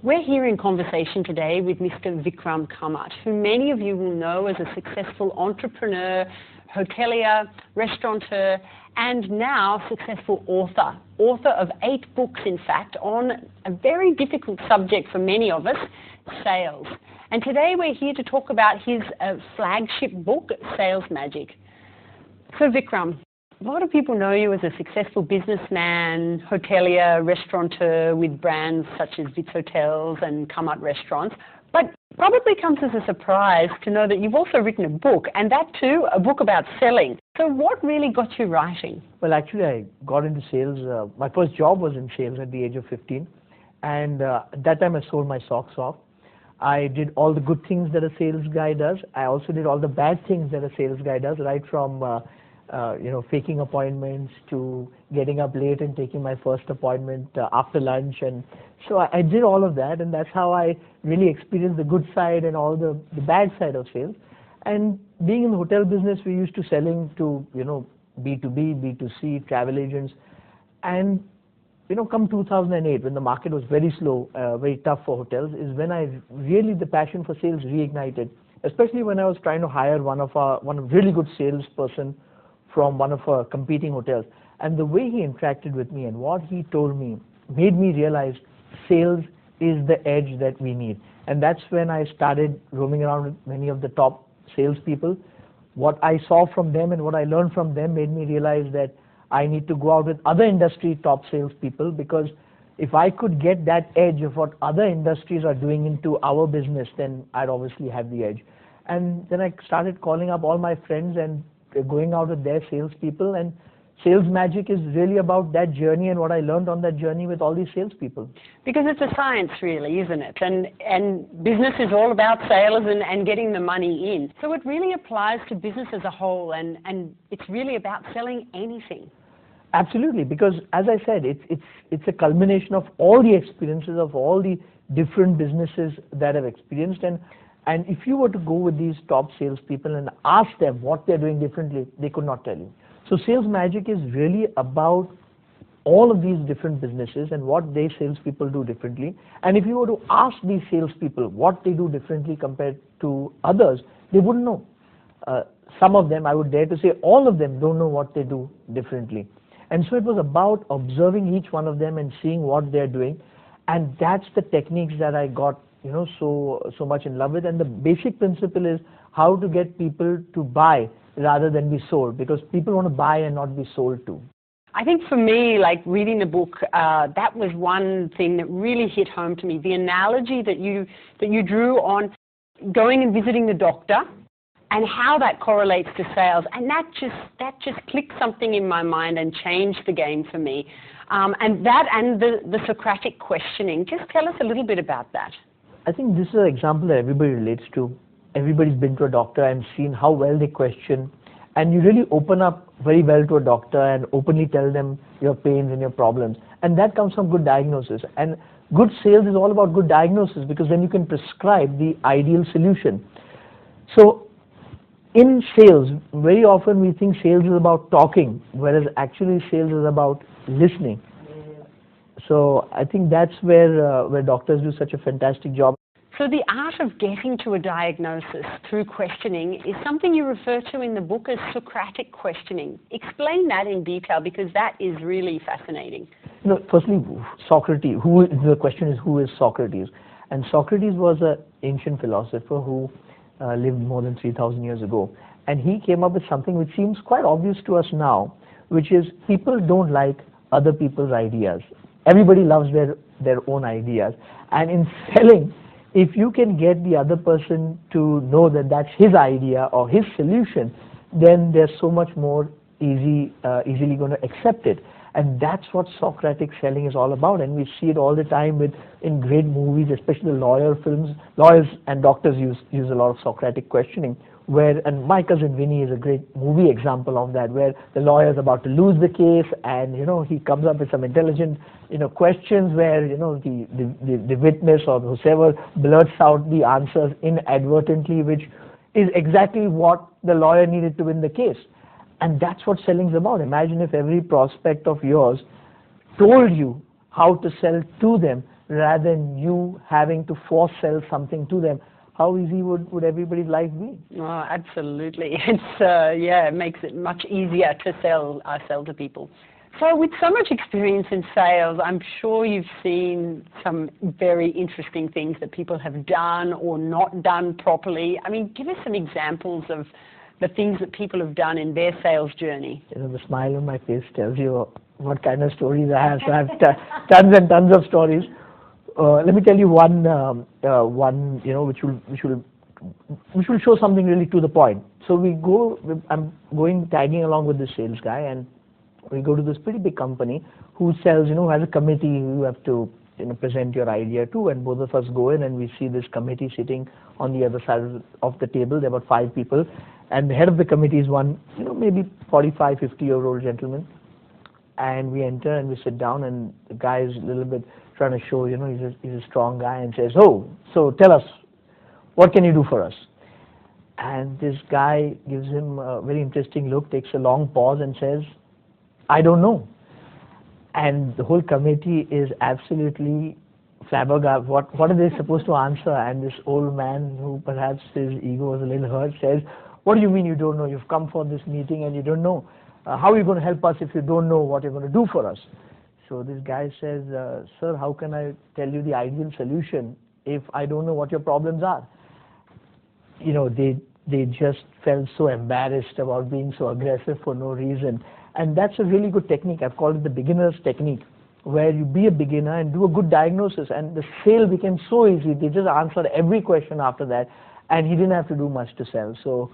We're here in conversation today with Mr. Vikram Kamat, who many of you will know as a successful entrepreneur, hotelier, restaurateur, and now successful author. Author of 8 books, in fact, on a very difficult subject for many of us, sales. And today we're here to talk about his flagship book, Sales Magic. So Vikram, a lot of people know you as a successful businessman, hotelier, restaurateur with brands such as Vitz Hotels and Kamat restaurants, but probably comes as a surprise to know that you've also written a book, and that too, a book about selling. So what really got you writing? Well, actually, I got into sales. My first job was in sales at the age of 15, and at that time I sold my socks off. I did all the good things that a sales guy does. I also did all the bad things that a sales guy does, right from faking appointments to getting up late and taking my first appointment after lunch. And so I did all of that, and that's how I really experienced the good side and all the bad side of sales. And being in the hotel business, we used to selling to, B2B, B2C, travel agents. And, come 2008, when the market was very slow, very tough for hotels, is when the passion for sales reignited, especially when I was trying to hire one really good salesperson from one of our competing hotels. And the way he interacted with me and what he told me made me realize sales is the edge that we need. And that's when I started roaming around with many of the top salespeople. What I saw from them and what I learned from them made me realize that I need to go out with other industry top salespeople, because if I could get that edge of what other industries are doing into our business, then I'd obviously have the edge. And then I started calling up all my friends and going out with their salespeople, and Sales Magic is really about that journey and what I learned on that journey with all these salespeople. Because it's a science, really, isn't it? And business is all about sales and getting the money in. So it really applies to business as a whole, and it's really about selling anything. Absolutely, because as I said, it's a culmination of all the experiences of all the different businesses that I've experienced. And if you were to go with these top salespeople and ask them what they're doing differently, they could not tell you. So Sales Magic is really about all of these different businesses and what they salespeople do differently. And if you were to ask these salespeople what they do differently compared to others, they wouldn't know. Some of them, I would dare to say all of them, don't know what they do differently. And so it was about observing each one of them and seeing what they're doing. And that's the techniques that I got so much in love with. And the basic principle is how to get people to buy rather than be sold, because people want to buy and not be sold to. I think for me, like reading the book, that was one thing that really hit home to me. The analogy that you drew on going and visiting the doctor and how that correlates to sales, and that just clicked something in my mind and changed the game for me. And the Socratic questioning. Just tell us a little bit about that. I think this is an example that everybody relates to. Everybody's been to a doctor and seen how well they question, and you really open up very well to a doctor and openly tell them your pains and your problems, and that comes from good diagnosis. And good sales is all about good diagnosis, because then you can prescribe the ideal solution. So in sales, very often we think sales is about talking, whereas actually sales is about listening. So I think that's where doctors do such a fantastic job. So the art of getting to a diagnosis through questioning is something you refer to in the book as Socratic questioning. Explain that in detail, because that is really fascinating. Firstly, Socrates. The question is, who is Socrates? And Socrates was an ancient philosopher who lived more than 3,000 years ago. And he came up with something which seems quite obvious to us now, which is people don't like other people's ideas. Everybody loves their own ideas. And in selling, if you can get the other person to know that that's his idea or his solution, then they're so much more easily going to accept it. And that's what Socratic selling is all about. And we see it all the time in great movies, especially the lawyer films. Lawyers and doctors use a lot of Socratic questioning. And My Cousin Vinny is a great movie example of that, where the lawyer is about to lose the case, and he comes up with some intelligent questions where the witness or whoever blurts out the answers inadvertently, which is exactly what the lawyer needed to win the case. And that's what selling is about. Imagine if every prospect of yours told you how to sell to them rather than you having to force sell something to them, how easy would everybody's life be? Oh, absolutely. It's it makes it much easier to sell to people. So with so much experience in sales, I'm sure you've seen some very interesting things that people have done or not done properly. I mean, give us some examples of the things that people have done in their sales journey. You know, the smile on my face tells you what kind of stories I have. So I have tons and tons of stories. Let me tell you one, you know, which will show something really to the point. So I'm tagging along with this sales guy, and we go to this pretty big company who sells, you know, has a committee you have to, you know, present your idea to, and both of us go in and we see this committee sitting on the other side of the table. There are about 5 people, and the head of the committee is one, you know, maybe 45, 50-year-old gentleman. And we enter and we sit down, and the guy is a little bit trying to show, you know, he's a strong guy, and says, "Oh, so tell us, what can you do for us?" And this guy gives him a very interesting look, takes a long pause, and says, "I don't know." And the whole committee is absolutely flabbergasted. What are they supposed to answer? And this old man, who perhaps his ego was a little hurt, says, "What do you mean you don't know? You've come for this meeting and you don't know. How are you going to help us if you don't know what you're going to do for us?" So this guy says, "Sir, how can I tell you the ideal solution if I don't know what your problems are?" You know, they just felt so embarrassed about being so aggressive for no reason. And that's a really good technique. I've called it the beginner's technique, where you be a beginner and do a good diagnosis. And the sale became so easy. They just answered every question after that, and he didn't have to do much to sell. So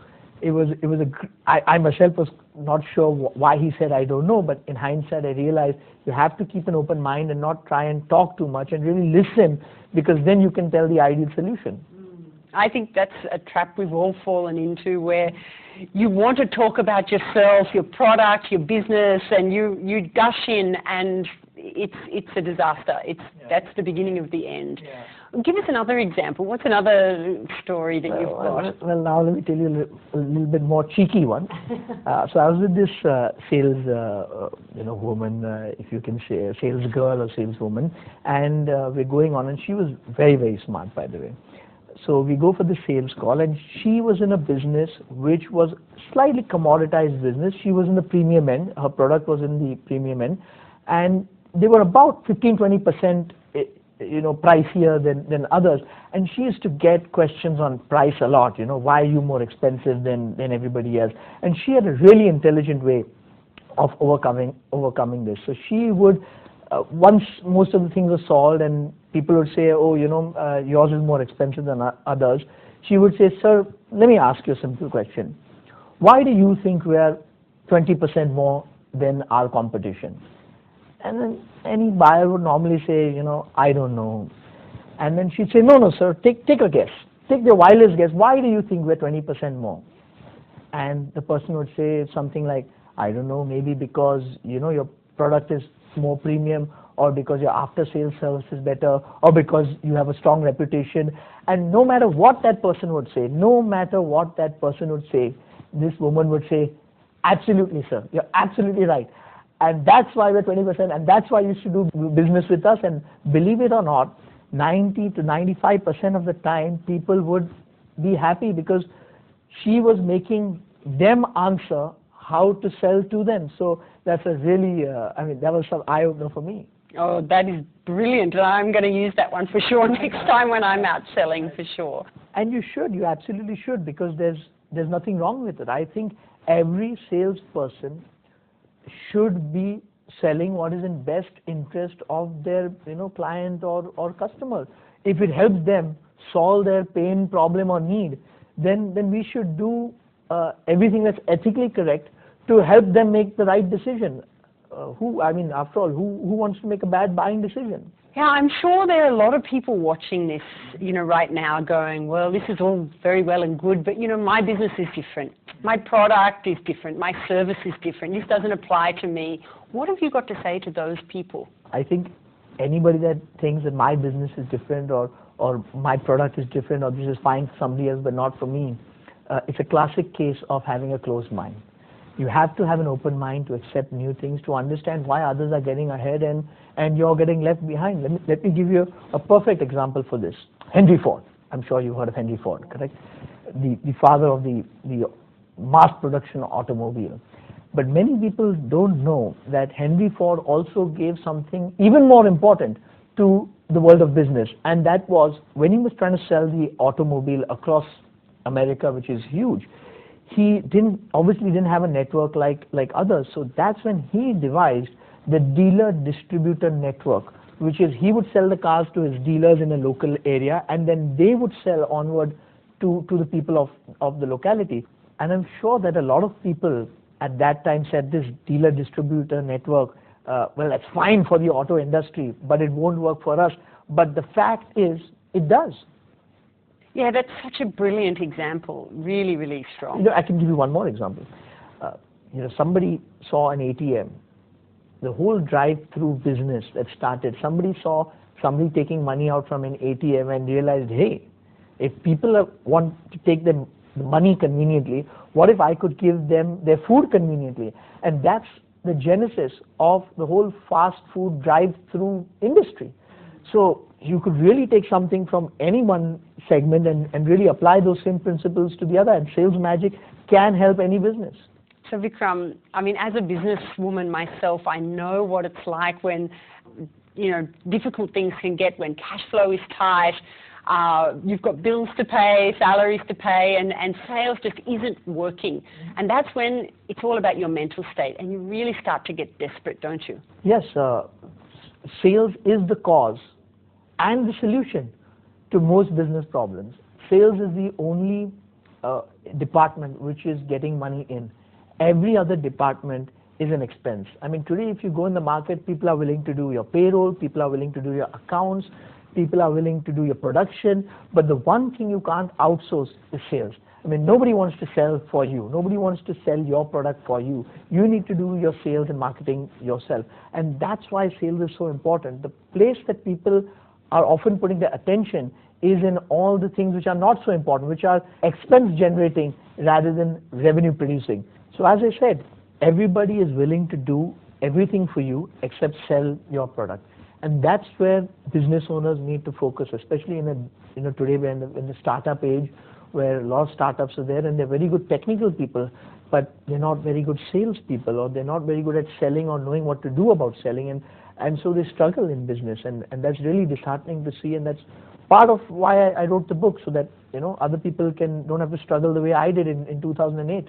I myself was not sure why he said I don't know, but in hindsight I realized you have to keep an open mind and not try and talk too much and really listen, because then you can tell the ideal solution. I think that's a trap we've all fallen into, where you want to talk about yourself, your product, your business, and you gush in, and it's a disaster. That's the beginning of the end. Yeah. Give us another example. What's another story that you've got? Well, now let me tell you a little bit more cheeky one. So I was with this sales, you know, woman, if you can say, a sales girl or saleswoman, and we're going on, and she was very, very smart, by the way. So we go for the sales call, and she was in a business which was slightly commoditized business. She was in the premium end. Her product was in the premium end, and they were about 15-20%, you know, pricier than others. And she used to get questions on price a lot. You know, why are you more expensive than everybody else? And she had a really intelligent way of overcoming this. So she would, once most of the things were solved and people would say, "Oh, you know, yours is more expensive than others," she would say, "Sir, let me ask you a simple question. Why do you think we are 20% more than our competition?" And then any buyer would normally say, "You know, I don't know." And then she'd say, No, sir, take a guess. Take the wildest guess. Why do you think we're 20% more?" And the person would say something like, "I don't know, maybe because, you know, your product is more premium, or because your after-sales service is better, or because you have a strong reputation." And no matter what that person would say, this woman would say, "Absolutely, sir, you're absolutely right. And that's why we're 20%, and that's why you should do business with us." And believe it or not, 90 to 95% of the time, people would be happy because she was making them answer how to sell to them. So that's a really, that was some eye-opener for me. Oh, that is brilliant. I'm going to use that one for sure next time when I'm out selling, for sure. And you should, you absolutely should, because there's nothing wrong with it. I think every salesperson should be selling what is in best interest of their, you know, client or customer. If it helps them solve their pain, problem, or need, then we should do everything that's ethically correct to help them make the right decision. After all, who wants to make a bad buying decision? Yeah, I'm sure there are a lot of people watching this, you know, right now going, "Well, this is all very well and good, but, you know, my business is different. My product is different. My service is different. This doesn't apply to me." What have you got to say to those people? I think anybody that thinks that my business is different or my product is different, or this is fine for somebody else but not for me, it's a classic case of having a closed mind. You have to have an open mind to accept new things, to understand why others are getting ahead and you're getting left behind. Let me give you a perfect example for this. Henry Ford. I'm sure you've heard of Henry Ford, correct? The father of the mass production automobile. But many people don't know that Henry Ford also gave something even more important to the world of business, and that was when he was trying to sell the automobile across America, which is huge. He obviously didn't have a network like others, so that's when he devised the dealer distributor network, which is he would sell the cars to his dealers in a local area, and then they would sell onward to the people of the locality. And I'm sure that a lot of people at that time said this dealer distributor network, well, that's fine for the auto industry, but it won't work for us. But the fact is, it does. Yeah, that's such a brilliant example. Really, really strong. You know, I can give you one more example. Somebody saw an ATM. The whole drive-through business that started, somebody saw somebody taking money out from an ATM and realized, hey, if people want to take the money conveniently, what if I could give them their food conveniently? And that's the genesis of the whole fast food drive-through industry. So you could really take something from any one segment and really apply those same principles to the other, and sales magic can help any business. So Vikram, I mean, as a businesswoman myself, I know what it's like when, difficult things can get, when cash flow is tight, you've got bills to pay, salaries to pay, and sales just isn't working. And that's when it's all about your mental state, and you really start to get desperate, don't you? Yes, sales is the cause and the solution to most business problems. Sales is the only department which is getting money in. Every other department is an expense. I mean, today if you go in the market, people are willing to do your payroll, people are willing to do your accounts, people are willing to do your production, but the one thing you can't outsource is sales. I mean, nobody wants to sell for you. Nobody wants to sell your product for you. You need to do your sales and marketing yourself. And that's why sales is so important. The place that people are often putting their attention is in all the things which are not so important, which are expense generating rather than revenue producing. So as I said, everybody is willing to do everything for you except sell your product. And that's where business owners need to focus, especially today we're in the startup age, where a lot of startups are there and they're very good technical people, but they're not very good sales people, or they're not very good at selling or knowing what to do about selling, and so they struggle in business, and that's really disheartening to see, and that's part of why I wrote the book, so that other people don't have to struggle the way I did in 2008.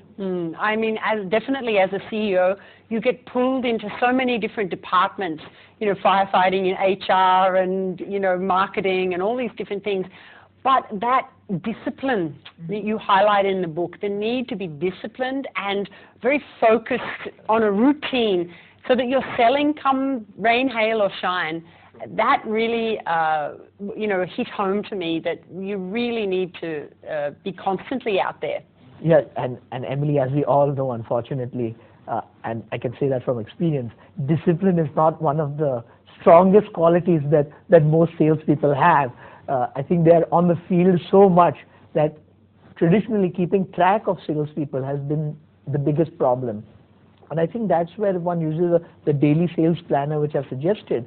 I mean, definitely as a CEO, you get pulled into so many different departments, firefighting in HR and, marketing and all these different things. But that discipline that you highlight in the book, the need to be disciplined and very focused on a routine so that you're selling come rain, hail or shine, that really, hit home to me that you really need to be constantly out there. Yeah, and Emily, as we all know, unfortunately, and I can say that from experience, discipline is not one of the strongest qualities that most salespeople have. I think they're on the field so much that traditionally keeping track of salespeople has been the biggest problem. And I think that's where one uses the daily sales planner, which I've suggested.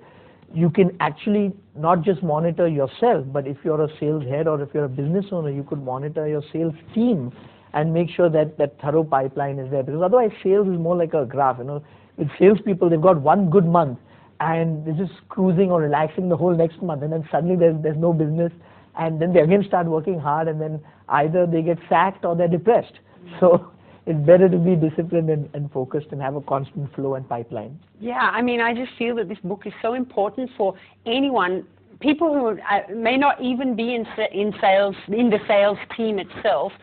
You can actually not just monitor yourself, but if you're a sales head or if you're a business owner, you could monitor your sales team and make sure that thorough pipeline is there. Because otherwise, sales is more like a graph. With salespeople, they've got one good month and they're just cruising or relaxing the whole next month, and then suddenly there's no business, and then they again start working hard, and then either they get sacked or they're depressed. So it's better to be disciplined and focused and have a constant flow and pipeline. Yeah, I mean, I just feel that this book is so important for anyone, people who may not even be in sales, in the sales team itself,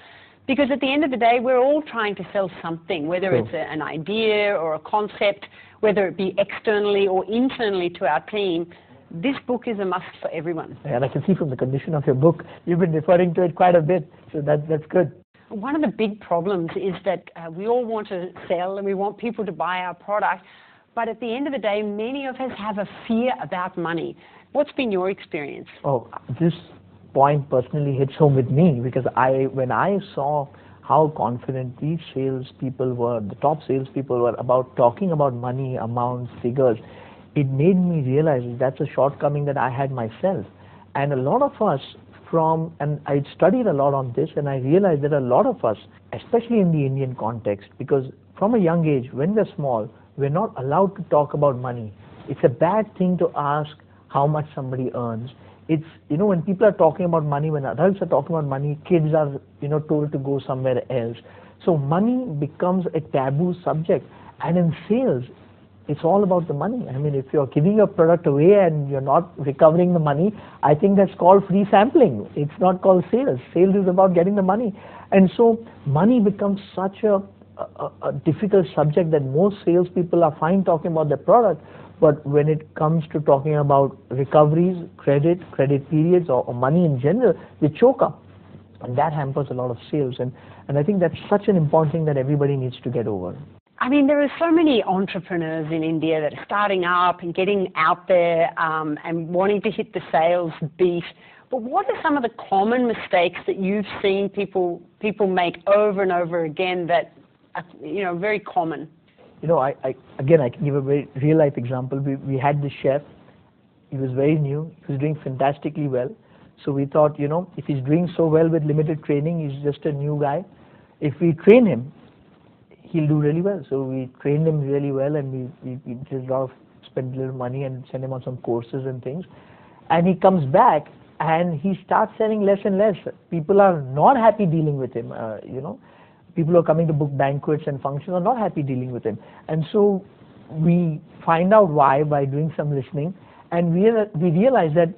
because at the end of the day, we're all trying to sell something, whether it's an idea or a concept, whether it be externally or internally to our team. This book is a must for everyone. And I can see from the condition of your book, you've been referring to it quite a bit, so that's good. One of the big problems is that we all want to sell and we want people to buy our product, but at the end of the day, many of us have a fear about money. What's been your experience? Oh, this point personally hits home with me, because when I saw how confident these salespeople were, the top salespeople were about talking about money, amounts, figures. It made me realize that's a shortcoming that I had myself. And a lot of us and I studied a lot on this, and I realized that a lot of us, especially in the Indian context, because from a young age, when we're small, we're not allowed to talk about money. It's a bad thing to ask how much somebody earns. It's, when people are talking about money, when adults are talking about money, kids are, told to go somewhere else. So money becomes a taboo subject. And in sales, it's all about the money. I mean, if you're giving your product away and you're not recovering the money, I think that's called free sampling. It's not called sales. Sales is about getting the money. And so money becomes such a difficult subject that most salespeople are fine talking about their product, but when it comes to talking about recoveries, credit periods, or money in general, they choke up. And that hampers a lot of sales. And I think that's such an important thing that everybody needs to get over. I mean, there are so many entrepreneurs in India that are starting up and getting out there and wanting to hit the sales beat. But what are some of the common mistakes that you've seen people make over and over again that are, very common? I can give a very real life example. We had this chef. He was very new. He was doing fantastically well. So we thought, if he's doing so well with limited training, he's just a new guy. If we train him, he'll do really well. So we trained him really well, and we did spent a little money and sent him on some courses and things. And he comes back and he starts selling less and less. People are not happy dealing with him. People who are coming to book banquets and functions are not happy dealing with him. And so we find out why by doing some listening, and we realize that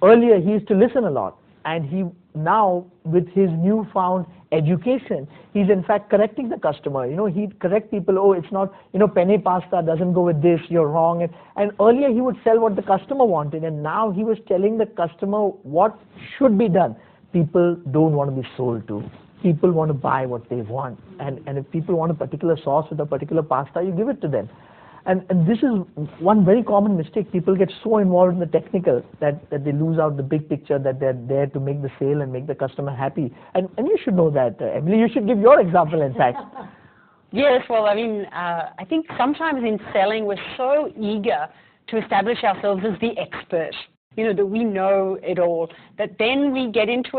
earlier he used to listen a lot, and he now, with his newfound education, he's in fact correcting the customer. He'd correct people, oh, it's not, penne pasta doesn't go with this, you're wrong. And earlier he would sell what the customer wanted, and now he was telling the customer what should be done. People don't want to be sold to. People want to buy what they want. And if people want a particular sauce with a particular pasta, you give it to them. And this is one very common mistake. People get so involved in the technical that they lose out the big picture, that they're there to make the sale and make the customer happy. And you should know that. Emily, you should give your example, in fact. Yes, well, I think sometimes in selling we're so eager to establish ourselves as the expert, that we know it all, that then we get into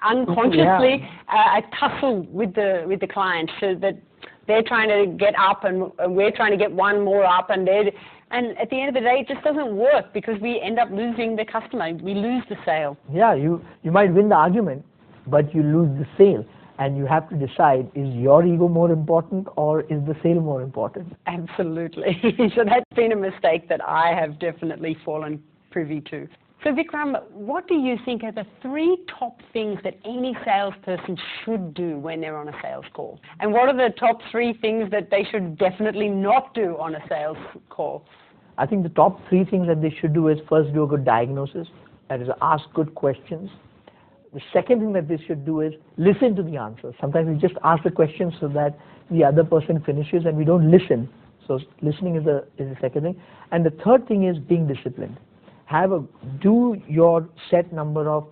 unconsciously a tussle with the client, so that they're trying to get up and we're trying to get one more up, and at the end of the day, it just doesn't work because we end up losing the customer. We lose the sale. Yeah, you might win the argument, but you lose the sale. And you have to decide, is your ego more important or is the sale more important? Absolutely. So that's been a mistake that I have definitely fallen privy to. So Vikram, what do you think are the 3 top things that any salesperson should do when they're on a sales call? And what are the top 3 things that they should definitely not do on a sales call? I think the top 3 things that they should do is first do a good diagnosis, that is ask good questions. The second thing that they should do is listen to the answers. Sometimes we just ask the question so that the other person finishes and we don't listen. So listening is the second thing. And the third thing is being disciplined. Do your set number of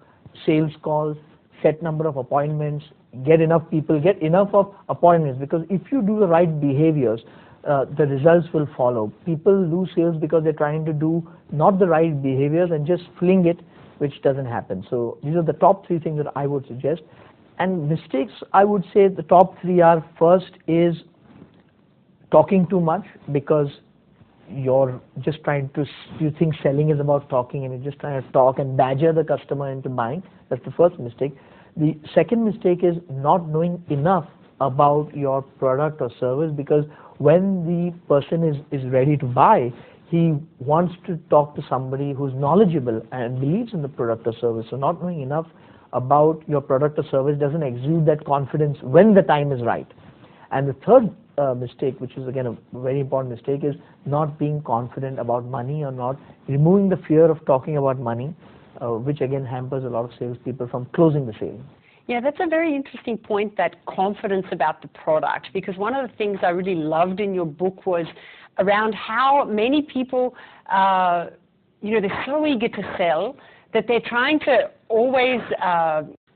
sales calls, set number of appointments, get enough people, get enough of appointments, because if you do the right behaviors, the results will follow. People lose sales because they're trying to do not the right behaviors and just fling it, which doesn't happen. So these are the top 3 things that I would suggest. And mistakes, I would say the top 3 are, first is talking too much, because you're just you think selling is about talking and you're just trying to talk and badger the customer into buying. That's the first mistake. The second mistake is not knowing enough about your product or service, because when the person is ready to buy, he wants to talk to somebody who's knowledgeable and believes in the product or service. So not knowing enough about your product or service doesn't exude that confidence when the time is right. And the third mistake, which is again a very important mistake, is not being confident about money, or not removing the fear of talking about money, which again hampers a lot of salespeople from closing the sale. Yeah, that's a very interesting point, that confidence about the product, because one of the things I really loved in your book was around how many people, they're so eager to sell that they're trying to always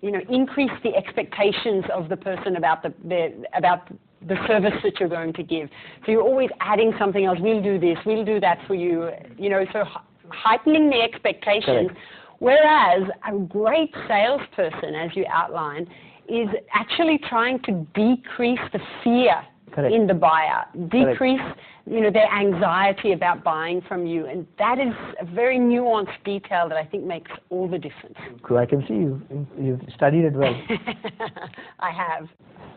increase the expectations of the person about the service that you're going to give. So you're always adding something else. We'll do this, we'll do that for you. So heightening the expectations. Correct. Whereas a great salesperson, as you outlined, is actually trying to decrease the fear Correct. in the buyer, decrease Correct. Their anxiety about buying from you, and that is a very nuanced detail that I think makes all the difference. Cool. I can see you've studied it well. I have.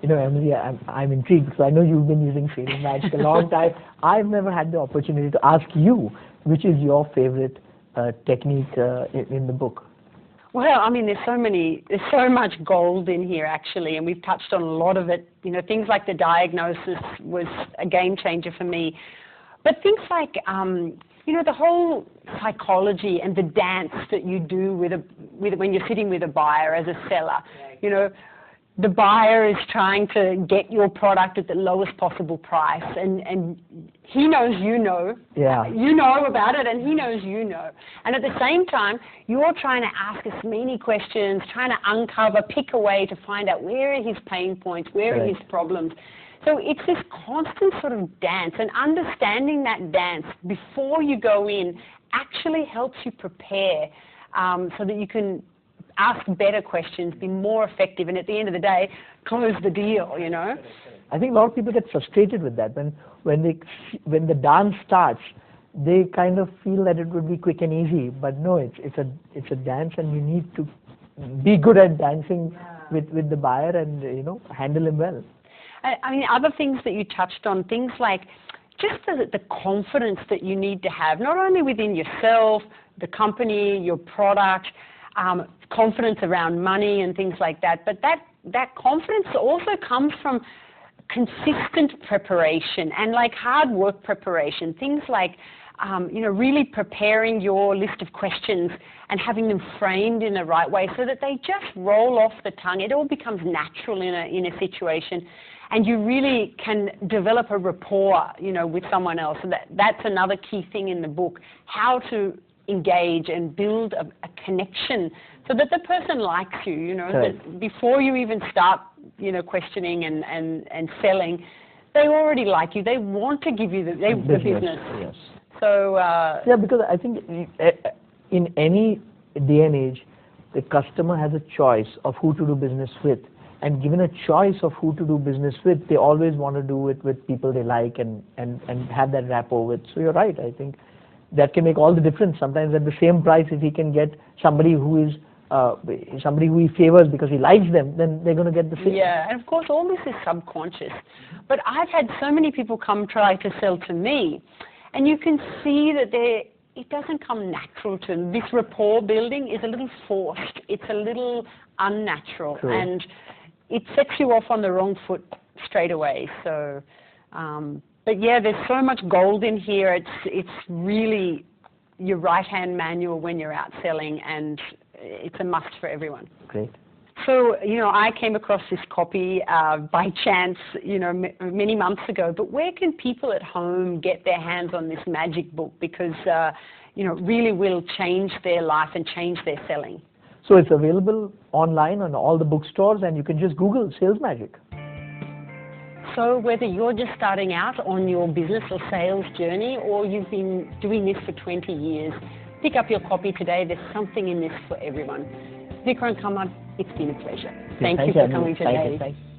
Emily, I'm intrigued because I know you've been using Sales Magic a long time. I've never had the opportunity to ask you which is your favorite technique in the book. Well, there's so much gold in here actually, and we've touched on a lot of it. Things like the diagnosis was a game changer for me. But things like, the whole psychology and the dance that you do when you're sitting with a buyer as a seller. The buyer is trying to get your product at the lowest possible price, and he knows you know. Yeah. You know about it, and he knows you know. And at the same time, you're trying to ask as many questions, trying to uncover, pick away to find out where are his pain points, where are his problems. So it's this constant sort of dance, and understanding that dance before you go in actually helps you prepare so that you can ask better questions, be more effective, and at the end of the day, close the deal, I think a lot of people get frustrated with that. When the dance starts, they kind of feel that it would be quick and easy, but no, it's a dance, and you need to be good at dancing with the buyer and handle him well. Other things that you touched on, things like just the confidence that you need to have, not only within yourself, the company, your product, confidence around money and things like that, but that confidence also comes from consistent preparation and like hard work preparation, things like really preparing your list of questions and having them framed in the right way so that they just roll off the tongue. It all becomes natural in a situation, and you really can develop a rapport, with someone else. And that's another key thing in the book, how to engage and build a connection so that the person likes you, that before you even start, questioning and selling, they already like you. They want to give you the business. Yes. So because I think in any day and age, the customer has a choice of who to do business with, and given a choice of who to do business with, they always want to do it with people they like and have that rapport with. So you're right. I think that can make all the difference. Sometimes at the same price, if he can get somebody who he favors because he likes them, then they're going to get the same. Yeah, and of course all this is subconscious. But I've had so many people come try to sell to me, and you can see that it doesn't come natural to them. This rapport building is a little forced. It's a little unnatural. True. And it sets you off on the wrong foot straight away. So, but yeah, there's so much gold in here. It's really your right-hand manual when you're out selling, and it's a must for everyone. Great. So, I came across this copy by chance, many months ago, but where can people at home get their hands on this magic book? Because, it really will change their life and change their selling. So it's available online on all the bookstores, and you can just Google Sales Magic. So whether you're just starting out on your business or sales journey, or you've been doing this for 20 years, pick up your copy today. There's something in this for everyone. Vikram, kamat, it's been a pleasure. Thank you for coming today. Thank you.